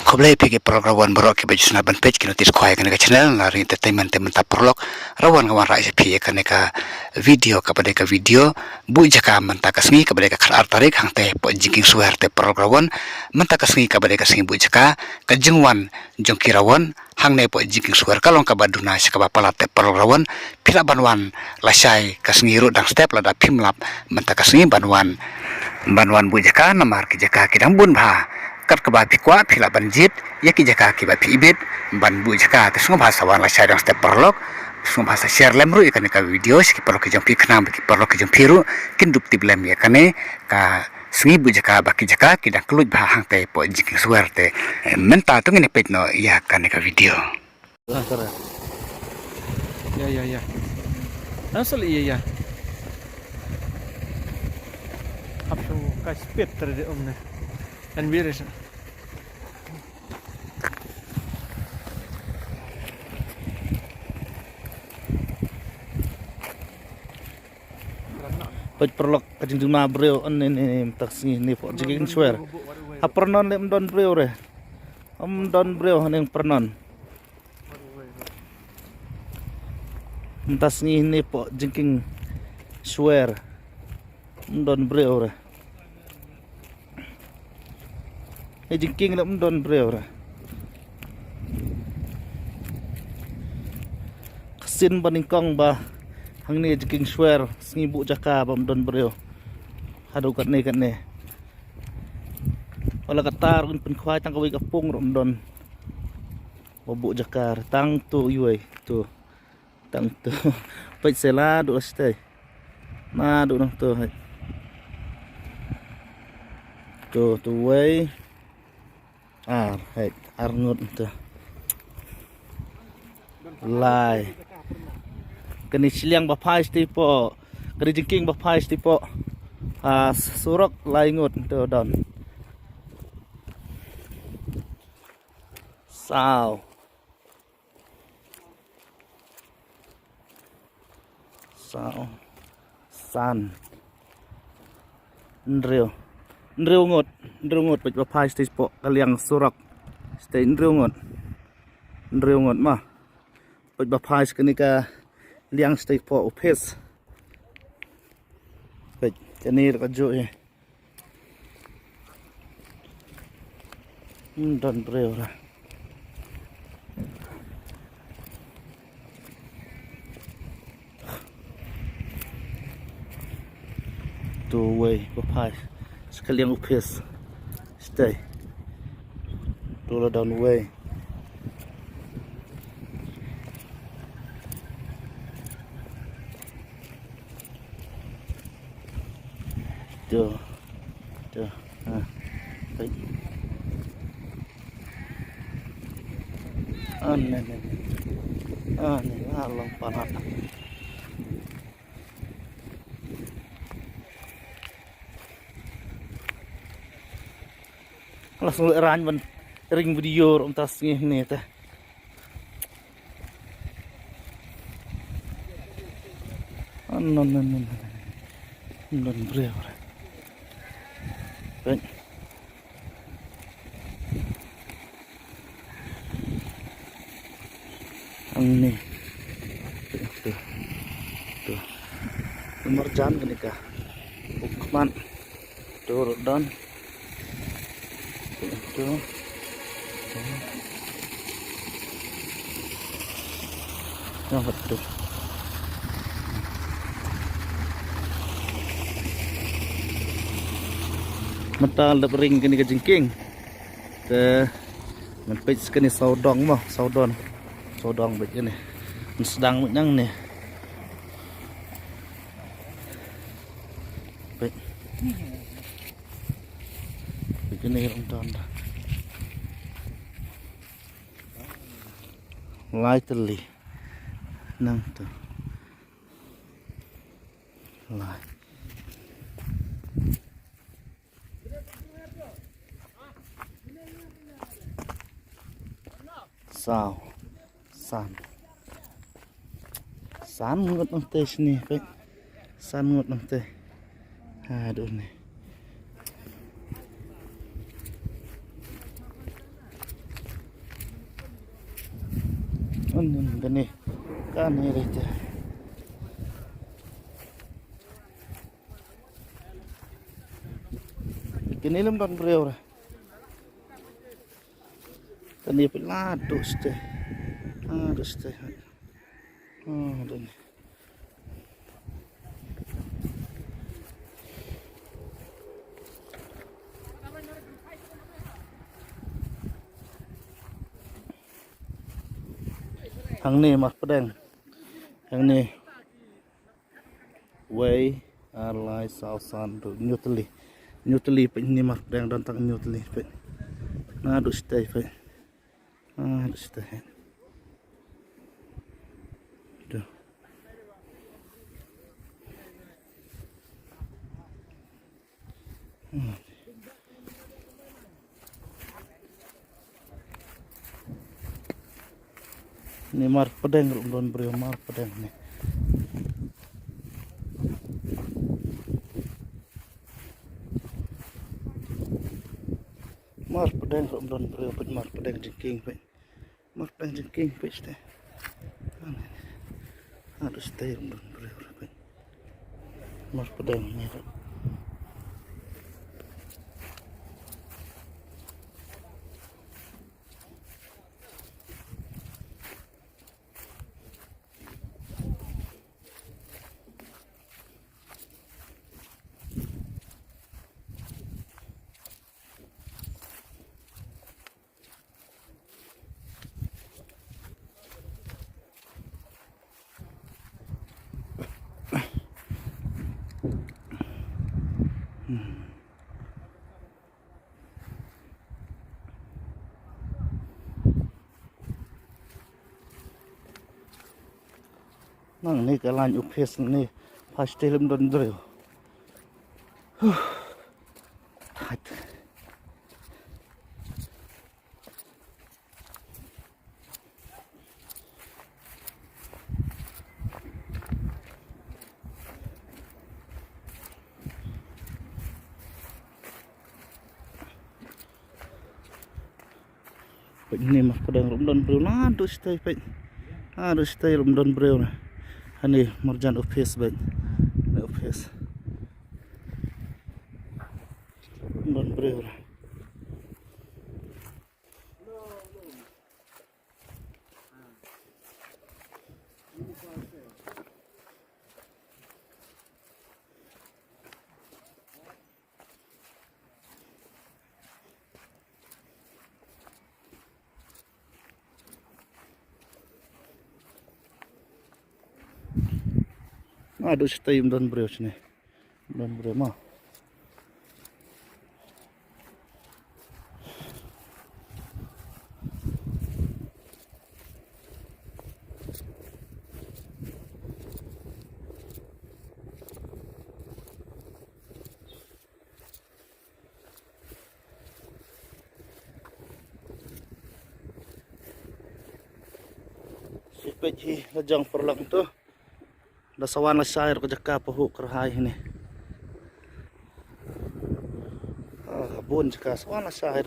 Khoblai pigi program borok ke bajusna ban page ke notis khoi kan ka channel na entertainment temen ta prolog rawan ngawan rai phi kan ka video ka pada ka video bu jaka manta ka sngi ka pada ka khar tarik hang te po jingking suar te program manta ka sngi ka pada ka sngi bu jaka ka jingwan jongkirawan hang ne po jingking suar kalong ka baduna ska ba pala te program pila banwan lasai ka sngi ru dang step la da phimlap manta ka sngi banwan bu jaka namar ki jaka kidang bun bha kat ke bapi kuat pila banjit ya ki jaka ki bapi ibit ban bu jaka te sungu bahasa wan la syarang step perlok sungu bahasa share lemru ikan ka video ki perlok ki jampi khnam ki perlok ki jampiru kin dup tib lem ya kane ka sungi bu jaka baki jaka ki dak kluj bah hang te po jiki suerte menta tu ngene pet no ya kane ka video ya asal iya apa kas pet terde omne dan beres Paj perlok kajing juma breu on ini taksi ni po jiging swear. Apernon lem don breu re. Don breu haning pernon. Tas ni po jingking swear. Don breu re. Ni jingking lem don breu re. Kasin baningkong ba hang ni jingking swear ngibu jaka bam don breu hadu kat ni wala katar un pen khwai tang kawi kapung rom don bobu jakar tang tu yuai tu tang tu pet sela du stay na du nang tu hai tu wei hai arnut tu lai kini siliang bapai tipo kini jengking bapai tipo surok laingut tu don sao san nreu ngut bapai tipo kaliang surok stay nreu ngut mah bapai kini ka liang steak po upes baik kanir kajo ya don breu lah tu way papai sekaliang upes stay dulu down way tuh baik ini alam panas langsung ran ring video rom tas ni teh non breu baik ini tuh merjan gini kah ukman tuh don tuh yang betul mata lep ring kini ke jengking te menpej kini saudong begini sedang menyang nih baik begini ronton lightly nang tuh light sao san ngut nang teh sini baik san ngut nang teh aduh nih Gani reja. Kini lem don breu. Kani pelado ste. Ste. Dan. Hang ni Mas Pedang. Hang ni Way Alai Sausan tu Newtali pe ni Mas Pedang dan tang Newtali pe. Du stay pe. Du stay. Tu. Ni Mar Pedang don beri Mar Pedang ni. Mar Pedang don beri Mar Pedang jengking pe. Mar Pedang jengking pe ste. Aduh stay don beri pe. Mar Pedang ni. Nang ni kalan upes ni pasti lem don dreu. Tight. Ni Mas Pedang don breu du stay pe. Du stay don breu na. Hani marjan office baik. Office. Don breu. Aduh stay don breu sini. Don breu mah. Si peji lajang perlang tu. Da sawan sair ko jaka pahu kerhai ni. Bun jaka sawan sair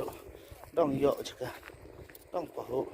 dong yo jaka. Dong pahu.